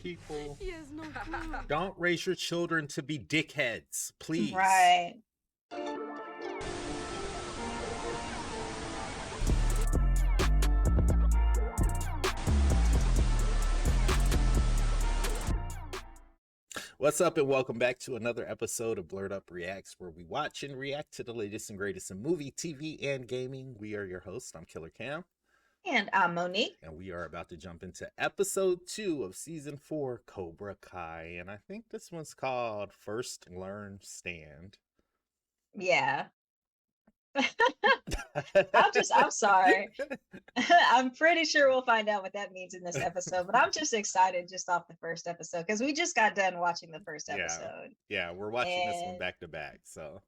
people. He has no clue. Don't raise your children to be dickheads, please. Right. What's up, and welcome back to another episode of Blerd Up Reacts, where we watch and react to the latest and greatest in movie, TV, and gaming. We are your hosts. I'm Killer Cam. And I'm Monique. And we are about to jump into episode 2 of season 4, Cobra Kai. And I think this one's called First Learn Stand. Yeah. I'm sorry. I'm pretty sure we'll find out what that means in this episode, but I'm just excited just off the first episode because we just got done watching the first episode. Yeah, we're watching this one back to back. So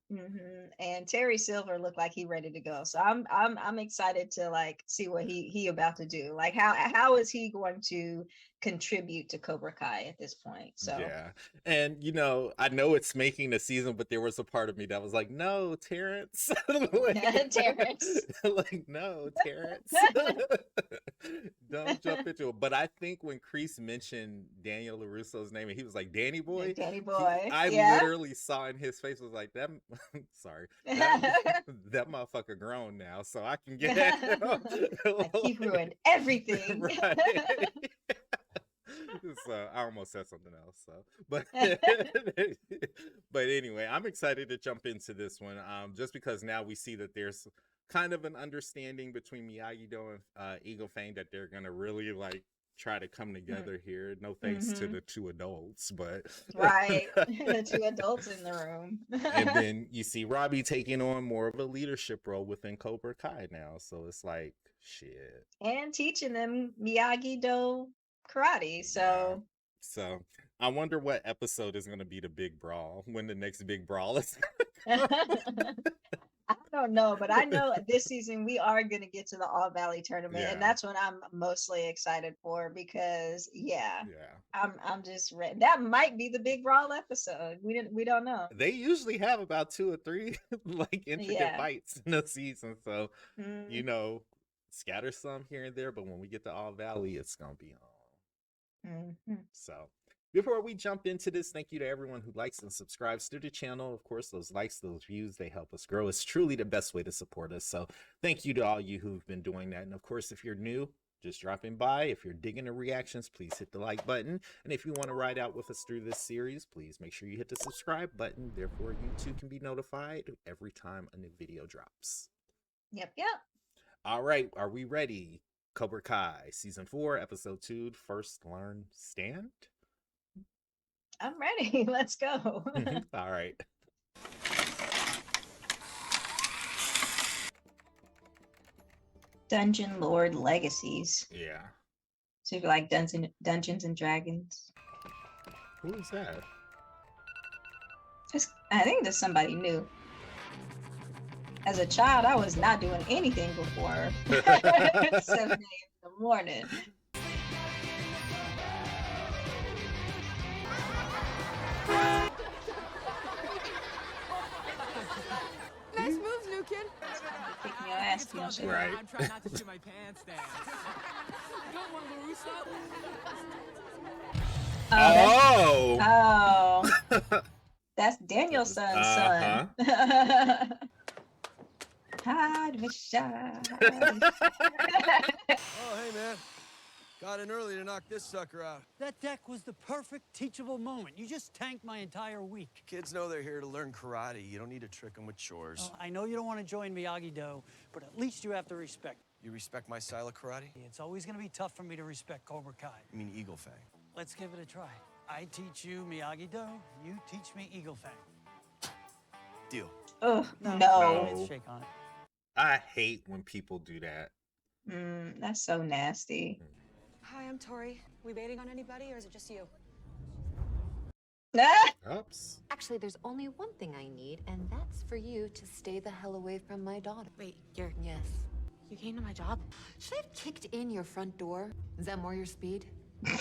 and Terry Silver looked like he ready to go. So I'm excited to like see what he about to do. Like how is he going to contribute to Cobra Kai at this point? So yeah, and you know, I know it's making the season, but there was a part of me that was like, no, Terrence. Terrence. Like, no, Terrence. Don't jump into it. But I think when Kreese mentioned Daniel LaRusso's name and he was like, Danny Boy, Danny Boy. I literally saw in his face was like, that sorry, that motherfucker grown now, so I can get like he ruined everything. Right. So I almost said something else. So, but anyway, I'm excited to jump into this one. Just because now we see that there's kind of an understanding between Miyagi-Do and Eagle Fang that they're gonna really like try to come together here. No thanks to the two adults, but right, the two adults in the room. And then you see Robbie taking on more of a leadership role within Cobra Kai now. So it's like shit, and teaching them Miyagi-Do karate. So I wonder what episode is going to be the big brawl, when the next big brawl is. I don't know, but I know this season we are going to get to the All Valley tournament, and that's what I'm mostly excited for because I'm just ready. That might be the big brawl episode. We don't know. They usually have about 2 or 3 like intricate fights in the season, so you know, scatter some here and there, but when we get to All Valley, it's gonna be on. So before we jump into this, thank you to everyone who likes and subscribes to the channel. Of course, those likes, those views, they help us grow. It's truly the best way to support us. So thank you to all you who've been doing that. And of course, if you're new, just dropping by, if you're digging the reactions, please hit the like button. And if you want to ride out with us through this series, please make sure you hit the subscribe button. Therefore, you too can be notified every time a new video drops. Yep. All right, are we ready? Cobra Kai, Season 4, Episode 2, First Learn Stand? I'm ready. Let's go. All right. Dungeon Lord Legacies. Yeah. So if you like Dungeons and Dragons. Who is that? I think there's somebody new. As a child, I was not doing anything before 7 a.m. in the morning. Nice moves, new kid. Kicking your ass, you know, shit. Right. I'm trying not to shit my pants down. Good one, LaRusso. Oh, that's Daniel's son's son. Hide me shy. Oh, hey, man. Got in early to knock this sucker out. That deck was the perfect teachable moment. You just tanked my entire week. Kids know they're here to learn karate. You don't need to trick them with chores. Oh, I know you don't want to join Miyagi-Do, but at least you have to respect. You respect my style of karate? It's always going to be tough for me to respect Cobra Kai. You mean Eagle Fang? Let's give it a try. I teach you Miyagi-Do, you teach me Eagle Fang. Deal. Oh, No. Let's shake on it. I hate when people do that. That's so nasty. Hi, I'm Tori. We waiting on anybody, or is it just you? Oops. Actually, there's only one thing I need, and that's for you to stay the hell away from my daughter. Wait, you're... Yes. You came to my job? Should I have kicked in your front door? Is that more your speed? You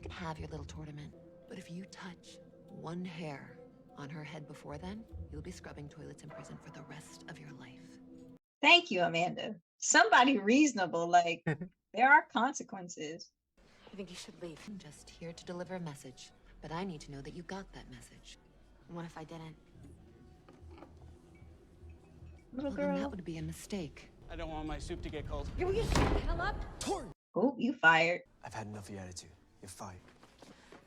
can have your little tournament, but if you touch one hair on her head before then, you'll be scrubbing toilets in prison for the rest of your life. Thank you, Amanda. Somebody reasonable, like, there are consequences. I think you should leave. I'm just here to deliver a message, but I need to know that you got that message. What if I didn't? Little Well, then girl. that would be a mistake. I don't want my soup to get cold. Will you shut the hell up? Oh, you fired. I've had enough of your attitude. You're fired.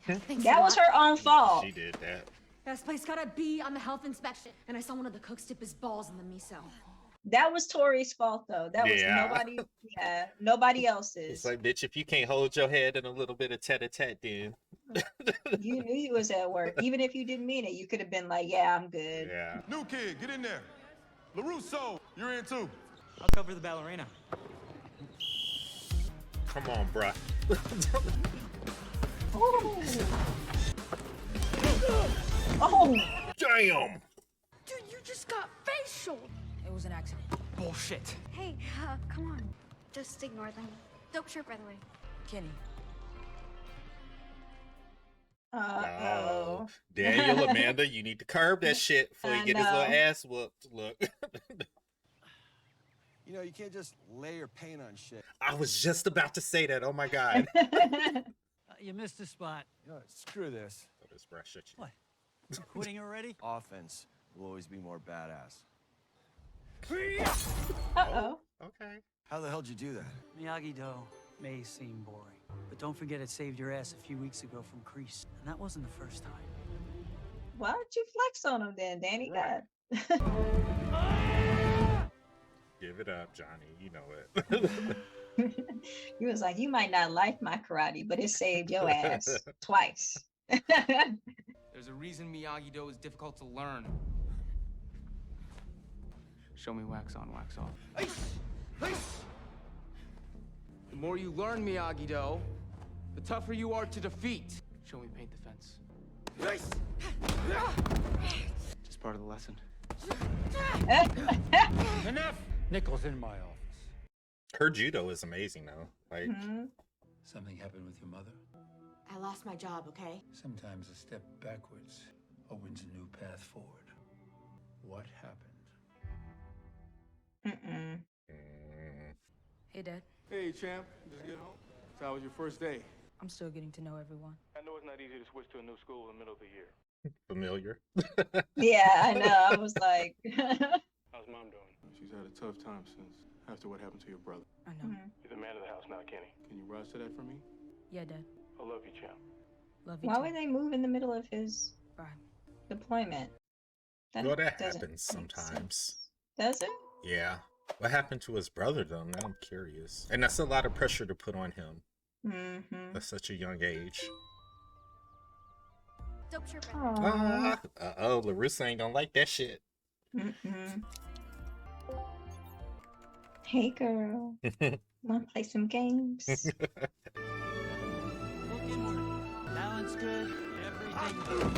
Thanks That a was lot. her own fault. She did that. This place got a B on the health inspection, and I saw one of the cooks dip his balls in the miso. That was Tori's fault though. That was nobody. Yeah, nobody else's. It's like, bitch, if you can't hold your head in a little bit of tete-a-tete, then You knew you was at work. Even if you didn't mean it, you could have been like, yeah, I'm good. yeah. New kid, get in there. LaRusso, you're in too. I'll cover the ballerina. Come on, bruh. Oh. Oh. Damn. Dude, you just got facial. It was an accident. Bullshit. Hey, come on. Just ignore them. Dope shirt, by the way. Kenny. Uh-oh. Daniel, Amanda, you need to curb that shit before I you get his little know. ass whooped. Look. You know, you can't just lay your paint on shit. I was just about to say that. Oh my god. You missed a spot. You know, screw this. Oh, this brush shit. What? You quitting already? Offense will always be more badass. Uh-oh. Okay. How the hell did you do that? Miyagi-Do may seem boring, but don't forget it saved your ass a few weeks ago from crease. And that wasn't the first time. Why don't you flex on him then, Danny? God. Give it up, Johnny. You know it. He was like, you might not like my karate, but it saved your ass twice. There's a reason Miyagi-Do is difficult to learn. Show me wax on, wax off. The more you learn Miyagi-Do, the tougher you are to defeat. Show me paint the fence. Just part of the lesson. Enough! Nickel's in my office. Her judo is amazing though. Like Something happened with your mother? I lost my job, okay? Sometimes a step backwards opens a new path forward. What happened? Mm-mm. Hey, Dad. Hey, champ. Just get home. So how was your first day? I'm still getting to know everyone. I know it's not easy to switch to a new school in the middle of the year. familiar. Yeah, I know. I was like, How's mom doing? She's had a tough time since after what happened to your brother. I know. You're the man of the house now, Kenny. Can you rise to that for me? Yeah, Dad. I love you, champ. Love you why too. would they move in the middle of his Right. deployment? Well, that doesn't happens make sometimes. sense. Does it? Yeah. What happened to his brother though? Now I'm curious. And that's a lot of pressure to put on him Mm-hmm. at such a young age. Dope shirt. Uh-oh, LaRusso ain't gonna like that shit. Mm-mm. Hey, girl. Wanna play some games? Look inward. Balance good. Everything good.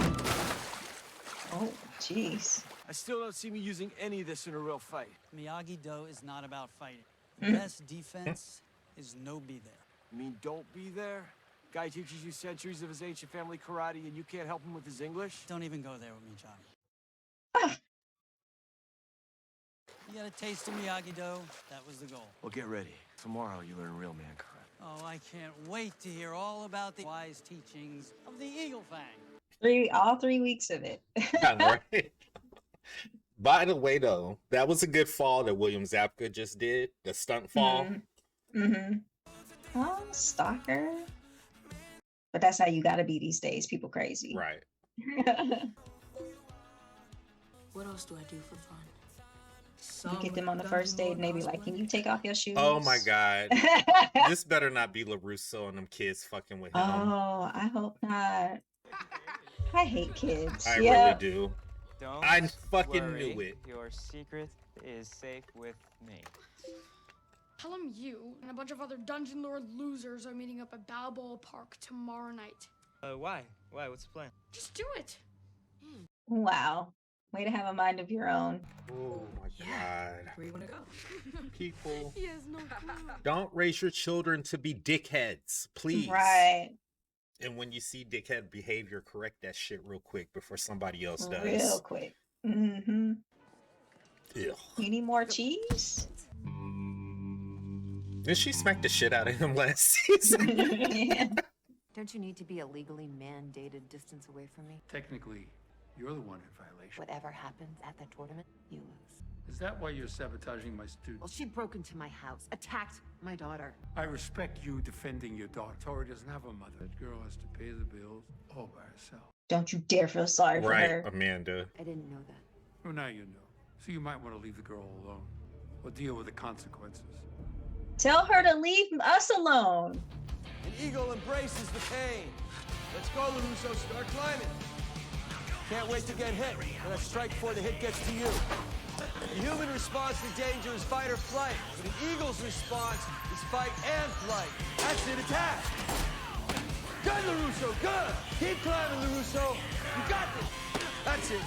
Oh, jeez. I still don't see me using any of this in a real fight. Miyagi-Do is not about fighting. The best defense is no be there. You mean don't be there? Guy teaches you centuries of his ancient family karate and you can't help him with his English? Don't even go there with me, Johnny. You got a taste of Miyagi-Do? That was the goal. Well, get ready. Tomorrow you learn real man karate. Oh, I can't wait to hear all about the wise teachings of the Eagle Fang. All 3 weeks of it. Right. By the way, though, that was a good fall that William Zabka just did. The stunt fall. Mm-hmm. Oh, stalker. But that's how you gotta be these days. People crazy. Right. What else do I do for fun? You get them on the first date and they be like, can you take off your shoes? Oh my God. This better not be LaRusso and them kids fucking with him. Oh, I hope not. I hate kids. I Yeah. really do. Don't I fucking worry. knew it. Your secret is safe with me. Tell him you and a bunch of other Dungeon Lord losers are meeting up at Balboa Park tomorrow night. Why? Why? What's the plan? Just do it. Wow. Way to have a mind of your own. Oh my God. Where you want to go? People, He has no clue. don't raise your children to be dickheads, please. Right. And when you see dickhead behavior, correct that shit real quick before somebody else does. Real quick. Mm-hmm. Ew. You need more cheese? Did she smack the shit out of him last season? Yeah. Don't you need to be a legally mandated distance away from me? Technically, you're the one in violation. Whatever happens at the tournament, you lose. Is that why you're sabotaging my student? Well, she broke into my house, attacked my daughter. I respect you defending your daughter. Tori doesn't have a mother. That girl has to pay the bills all by herself. Don't you dare feel sorry for her. Right, Amanda. I didn't know that. Well, now you know. So you might want to leave the girl alone. Or deal with the consequences. Tell her to leave us alone. An eagle embraces the pain. Let's go, LaRusso. Start climbing. Can't wait to get hit. Let's strike before the hit gets to you. The human response to danger is fight or flight. But the eagle's response is fight and flight. That's it, attack. Good, LaRusso, good. Keep climbing, LaRusso. You got this. That's it.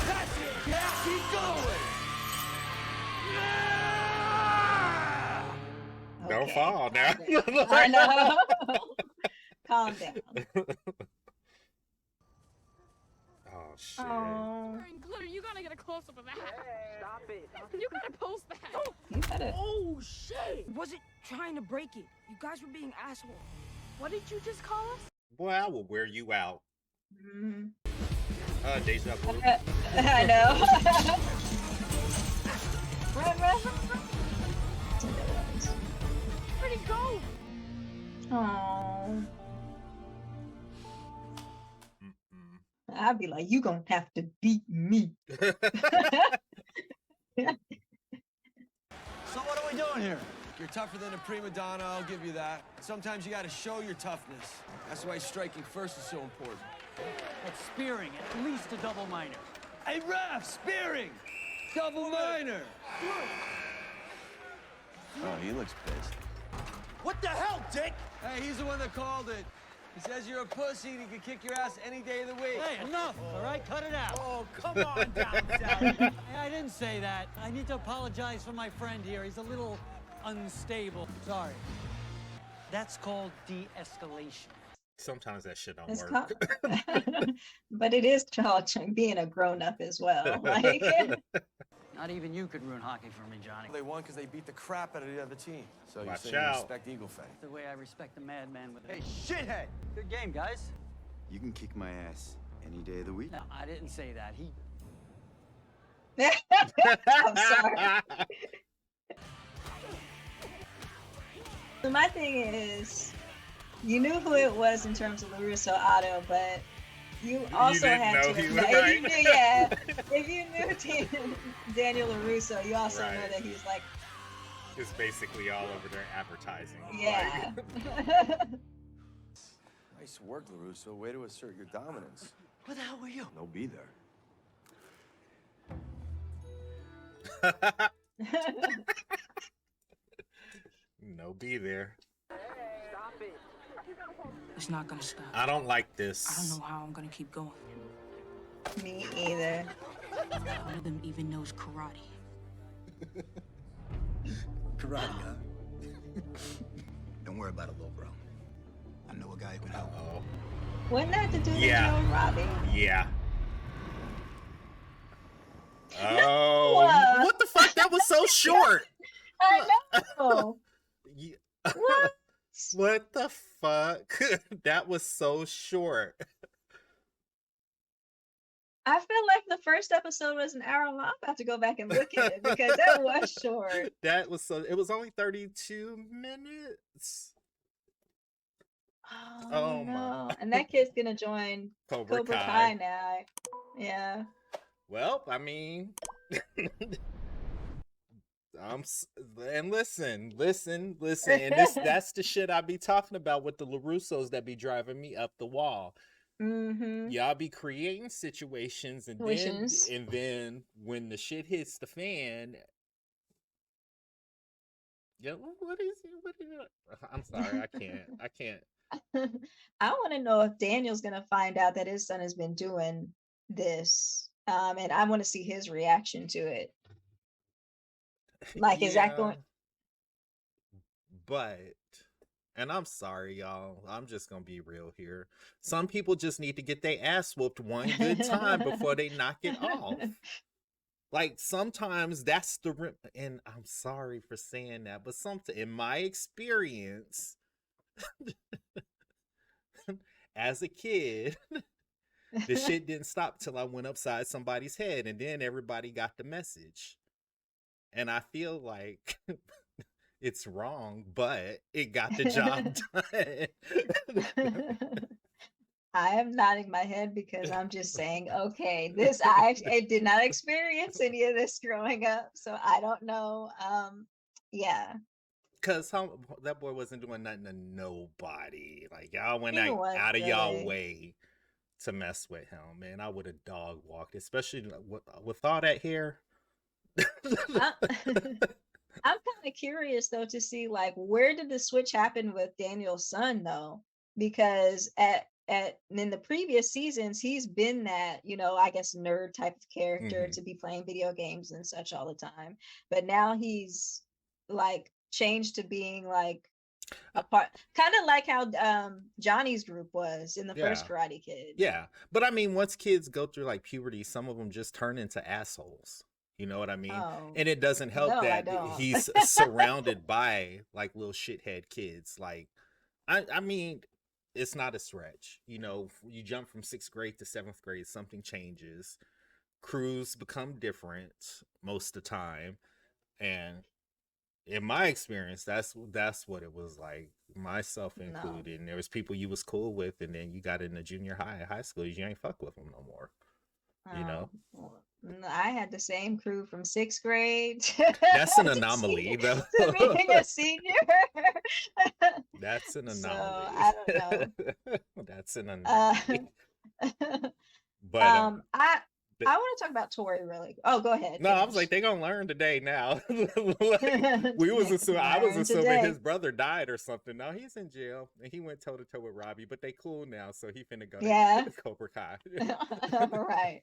That's it. Yeah, keep going. Yeah! Don't fall now. I know. Calm down. Oh shit. Glitter, you gotta get a close up of that. Stop it. You gotta post that. You better. Oh shit! Wasn't trying to break it. You guys were being assholes. What did you just call us? Boy, I will wear you out. Mm-hmm. Deja vu. I know. Where'd he go? Oh. I'd be like, you gonna have to beat me. So what are we doing here? You're tougher than a prima donna, I'll give you that. Sometimes you gotta show your toughness. That's why striking first is so important. But spearing, at least a double minor. Hey, ref, spearing! Double minor! Oh, he looks pissed. What the hell, Dick? Hey, he's the one that called it. He says you're a pussy and he can kick your ass any day of the week. Hey, enough, all right? Cut it out. Oh, come on down south. Hey, I didn't say that. I need to apologize for my friend here. He's a little unstable. Sorry. That's called de-escalation. Sometimes that shit don't It's work. But it is called being a grown-up as well. Like, Not even you could ruin hockey for me, Johnny. They won because they beat the crap out of the other team. So Watch you say you out. respect Eagle Fang. The way I respect the madman with Hey, shithead! Good game, guys. You can kick my ass any day of the week. No, I didn't say that. He... I'm sorry. So my thing is, you knew who it was in terms of LaRusso Otto, but you also had to. If you knew Daniel LaRusso, you also know that he's like. It's basically all over their advertising. Yeah. Nice work, LaRusso. Way to assert your dominance. Where the hell were you? No, be there. No, be there. Stop it. It's not gonna stop. I don't like this. I don't know how I'm gonna keep going. Me either. None of them even knows karate. Karate, huh? Don't worry about it, little bro. I know a guy who can help. Wasn't that the dude Yeah. that killed Robbie? Yeah. No! Oh, what the fuck? That was so short. I know. Yeah. What? What the fuck? That was so short. I feel like the first episode was an hour long. I'm about to go back and look at it because that was short. That was so. It was only 32 minutes. Oh no! And that kid's gonna join Cobra Kai Kai now. Yeah. Well, I mean, and listen, and that's the shit I be talking about with the LaRussos that be driving me up the wall. Mm-hmm. Y'all be creating situations, and then when the shit hits the fan, yeah, what is it? I'm sorry, I can't. I want to know if Daniel's gonna find out that his son has been doing this, and I want to see his reaction to it. Like, is that going? But, and I'm sorry, y'all. I'm just gonna be real here. Some people just need to get their ass whooped one good time before they knock it off. Like sometimes that's the, and I'm sorry for saying that, but in my experience as a kid, the shit didn't stop till I went upside somebody's head, and then everybody got the message. And I feel like it's wrong, but it got the job done. I am nodding my head because I'm just saying, okay, I did not experience any of this growing up, so I don't know. Yeah. Cause that boy wasn't doing nothing to nobody. Like y'all went out of y'all way to mess with him, man. I would have dog walked, especially with all that hair. I'm kind of curious though to see like where did the switch happen with Daniel's son though, because in the previous seasons he's been that, you know, I guess nerd type of character to be playing video games and such all the time, but now he's like changed to being like a part, kind of like how Johnny's group was in the first Karate Kid. Yeah, but I mean, once kids go through like puberty, some of them just turn into assholes. You know what I mean? And it doesn't help that he's surrounded by like little shithead kids. Like, I mean, it's not a stretch. You know, you jump from 6th grade to 7th grade, something changes. Crews become different most of the time. And in my experience, that's what it was like, myself included. And there was people you was cool with, and then you got into junior high school, you ain't fuck with them no more. You know? I had the same crew from 6th grade. That's an anomaly, though. To being a senior. That's an anomaly. So, I don't know. That's an anomaly. But I want to talk about Tori really. Oh, go ahead. No, I was like, they're gonna learn today now. I was assuming his brother died or something. No, he's in jail and he went toe to toe with Robbie, but they cool now, so he finna go to Cobra Kai. Right.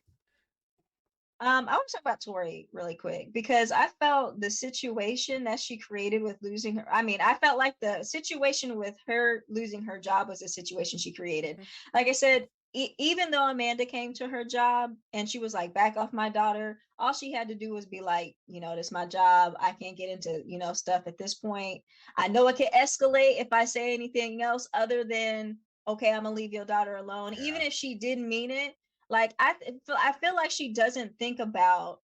I want to talk about Tori really quick because I felt the situation that she created with losing her. I mean, I felt like the situation with her losing her job was a situation she created. Like I said, even though Amanda came to her job and she was like, back off my daughter, all she had to do was be like, you know, this is my job. I can't get into, you know, stuff at this point. I know it can escalate if I say anything else other than, okay, I'm gonna leave your daughter alone. Yeah. Even if she didn't mean it. Like, I feel like she doesn't think about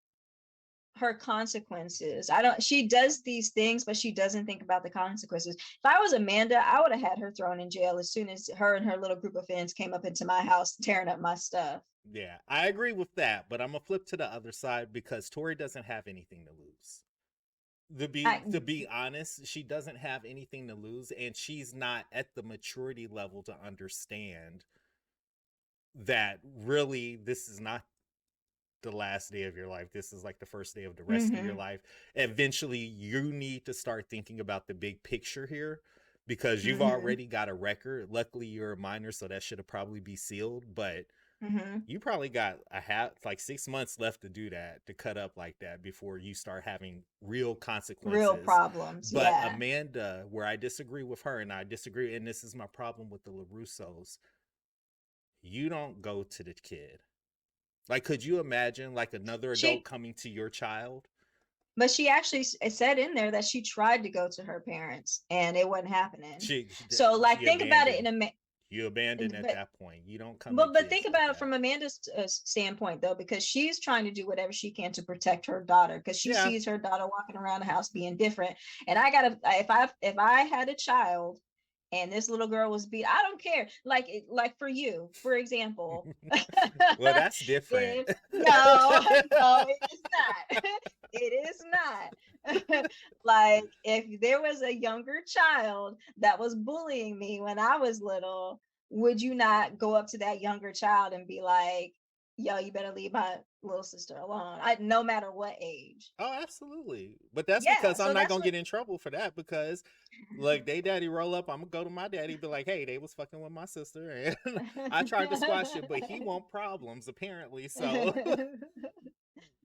her consequences. She does these things, but she doesn't think about the consequences. If I was Amanda, I would have had her thrown in jail as soon as her and her little group of friends came up into my house, tearing up my stuff. Yeah, I agree with that, but I'm gonna flip to the other side because Tori doesn't have anything to lose. To be honest, she doesn't have anything to lose, and she's not at the maturity level to understand that really this is not the last day of your life. This is like the first day of the rest of your life. Eventually you need to start thinking about the big picture here because you've already got a record. Luckily you're a minor, so that should have probably be sealed, but you probably got like 6 months left to do that, to cut up like that before you start having real consequences, real problems. But Amanda, where I disagree with her, and this is my problem with the LaRussos, you don't go to the kid. Like, could you imagine like another adult coming to your child? But she actually said in there that she tried to go to her parents and it wasn't happening. So like, think about it you abandon at that point. You don't come. But think about it from Amanda's standpoint though, because she's trying to do whatever she can to protect her daughter because she sees her daughter walking around the house being different. And if I had a child and this little girl was beat, I don't care. Like for you, for example. Well, that's different. No, it is not. It is not. Like, if there was a younger child that was bullying me when I was little, would you not go up to that younger child and be like, yo, you better leave my little sister alone, no matter what age? Oh, absolutely. But that's because I'm not gonna get in trouble for that, because like they daddy roll up, I'm gonna go to my daddy, be like, hey, they was fucking with my sister and I tried to squash it, but he want problems apparently. So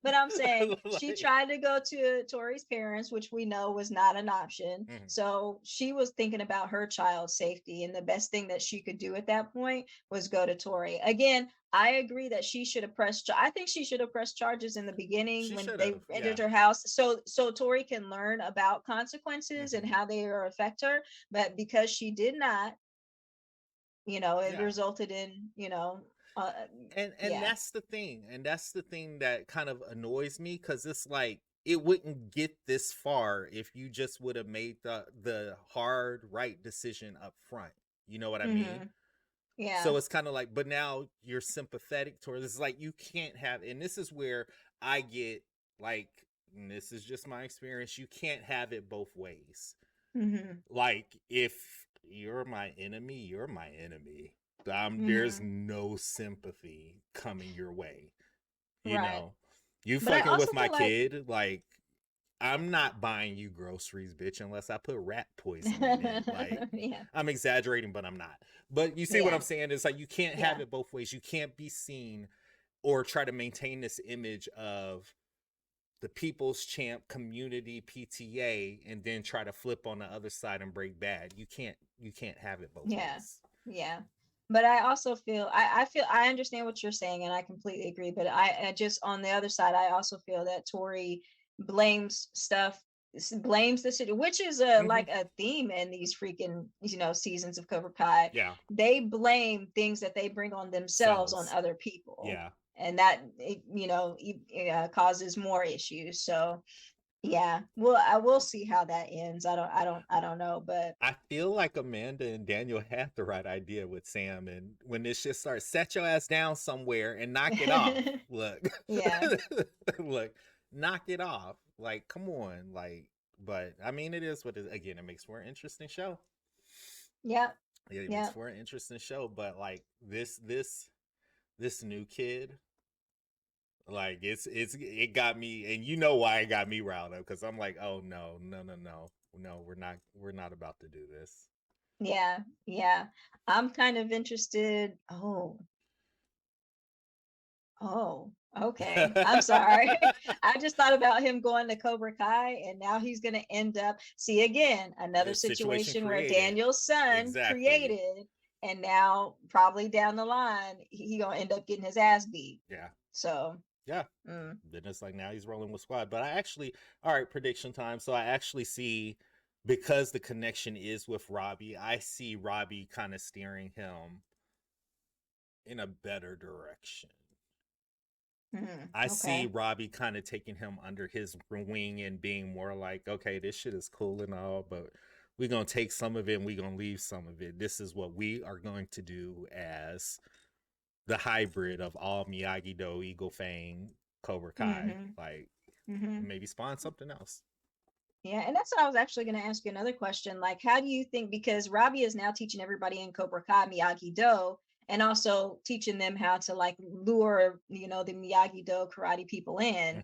But I'm saying she tried to go to Tori's parents, which we know was not an option. So she was thinking about her child's safety, and the best thing that she could do at that point was go to Tori. Again, I agree that she should have pressed. I think she should have pressed charges in the beginning when they entered her house, so Tori can learn about consequences and how they affect her. But because she did not, it resulted in and that's the thing, that kind of annoys me, because it's like it wouldn't get this far if you just would have made the hard right decision up front. You know what I mean? Yeah. So it's kind of like, but now you're sympathetic towards. It's like you can't have, and this is where I get like, and this is just my experience. You can't have it both ways. Like, if you're my enemy, you're my enemy. There's no sympathy coming your way. You know, you fucking with my kid, like, I'm not buying you groceries, bitch, unless I put rat poison in it. Like, I'm exaggerating, but I'm not. But you see what I'm saying? It's like you can't have it both ways. You can't be seen or try to maintain this image of the people's champ community PTA and then try to flip on the other side and break bad. You can't have it both ways. Yeah. But I also feel I understand what you're saying, and I completely agree. But I just, on the other side, I also feel that Tori blames the city, which is like a theme in these freaking seasons of Cobra Kai. Yeah, they blame things that they bring on themselves on other people. Yeah, and that causes more issues. So yeah, well, I will see how that ends. I don't know, but I feel like Amanda and Daniel had the right idea with Sam, and when this shit starts, set your ass down somewhere and knock it off. Look, look, knock it off. Like, come on, like. But I mean, it is what it is. Again, it makes for an interesting show. Yeah, it makes for an interesting show. But like this new kid. Like it got me, and you know why it got me riled up, because I'm like, oh no, we're not about to do this. Yeah, I'm kind of interested. Okay, I'm sorry. I just thought about him going to Cobra Kai, and now he's gonna end up, see, again, another situation where Daniel's son created, and now probably down the line he gonna end up getting his ass beat. So then it's like now he's rolling with squad. But all right, prediction time. So I actually see, because the connection is with Robbie, I see Robbie kind of steering him in a better direction. I see Robbie kind of taking him under his wing and being more like, okay, this shit is cool and all, but we're going to take some of it and we're going to leave some of it. This is what we are going to do as the hybrid of all Miyagi-Do, Eagle Fang, Cobra Kai. Like, maybe spawn something else. Yeah, and that's what I was actually going to ask you another question. Like, how do you think, because Robbie is now teaching everybody in Cobra Kai Miyagi-Do, and also teaching them how to like lure, the Miyagi-Do karate people in.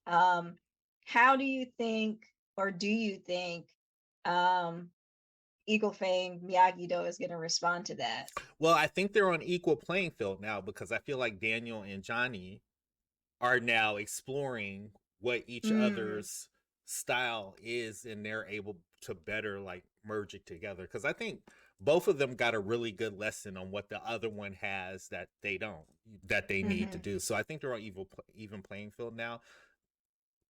How do you think, or do you think Eagle Fang Miyagi-Do is going to respond to that? Well, I think they're on equal playing field now, because I feel like Daniel and Johnny are now exploring what each other's style is, and they're able to better like merge it together. Because I think both of them got a really good lesson on what the other one has that they don't, that they need to do. So I think they're on even playing field now.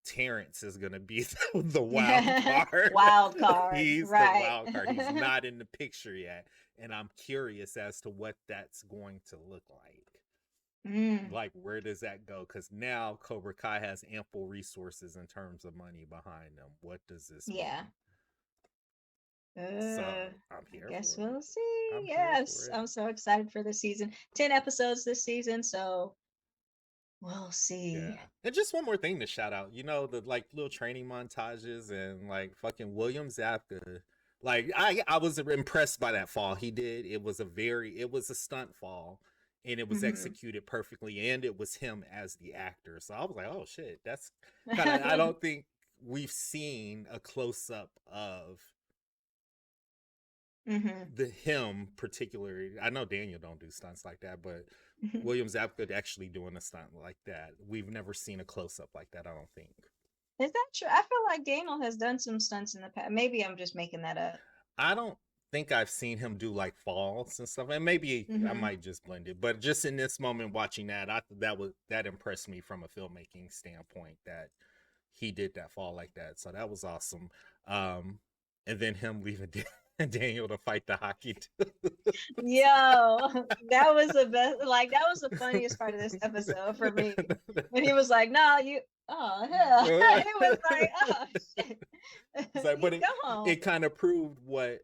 Terrence is going to be the wild card. Wild card. He's the wild card. He's not in the picture yet. And I'm curious as to what that's going to look like. Like, where does that go? Because now Cobra Kai has ample resources in terms of money behind them. What does this mean? So I'm here. I guess we'll see. Yes, I'm so excited for this season. 10 episodes this season, so we'll see. And just one more thing to shout out, the like little training montages and like fucking William Zabka. Like I was impressed by that fall he did. It was a stunt fall, and it was executed perfectly, and it was him as the actor. So I was like, oh shit, that's kind of I don't think we've seen a close up of him particularly. I know Daniel don't do stunts like that, but William Zabka actually doing a stunt like that. We've never seen a close up like that. I don't think. Is that true? I feel like Daniel has done some stunts in the past. Maybe I'm just making that up. I don't think I've seen him do like falls and stuff, and maybe I might just blend it. But just in this moment, watching that, that impressed me from a filmmaking standpoint that he did that fall like that. So that was awesome. And then him leaving Daniel to fight the hockey. Yo, that was the best. Like that was the funniest part of this episode for me when he was like, "No, you." Oh hell! It was like, oh shit. Like, but it kind of proved what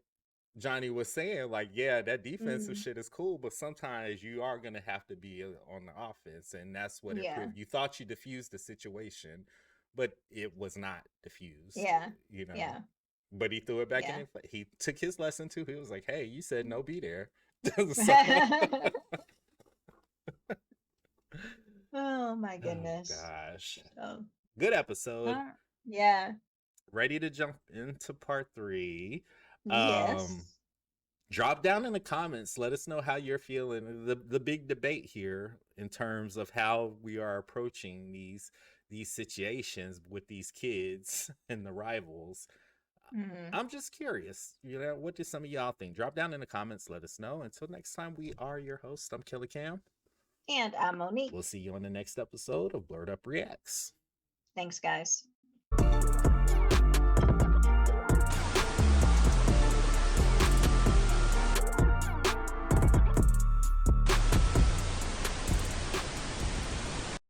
Johnny was saying. Like, yeah, that defensive shit is cool, but sometimes you are gonna have to be on the offense, and that's what it proved. You thought you diffused the situation, but it was not diffused. Yeah, you know. Yeah. But he threw it back in. He took his lesson too. He was like, "Hey, you said no, be there." Oh my goodness. Oh, gosh. Good episode. Yeah. Ready to jump into part 3. Yes. Drop down in the comments. Let us know how you're feeling. The big debate here in terms of how we are approaching these situations with these kids and the rivals. I'm just curious, what do some of y'all think? Drop down in the comments. Let us know. Until next time, we are your hosts. I'm Kelly Cam. And I'm Monique. We'll see you on the next episode of Blerd Up Reacts. Thanks, guys.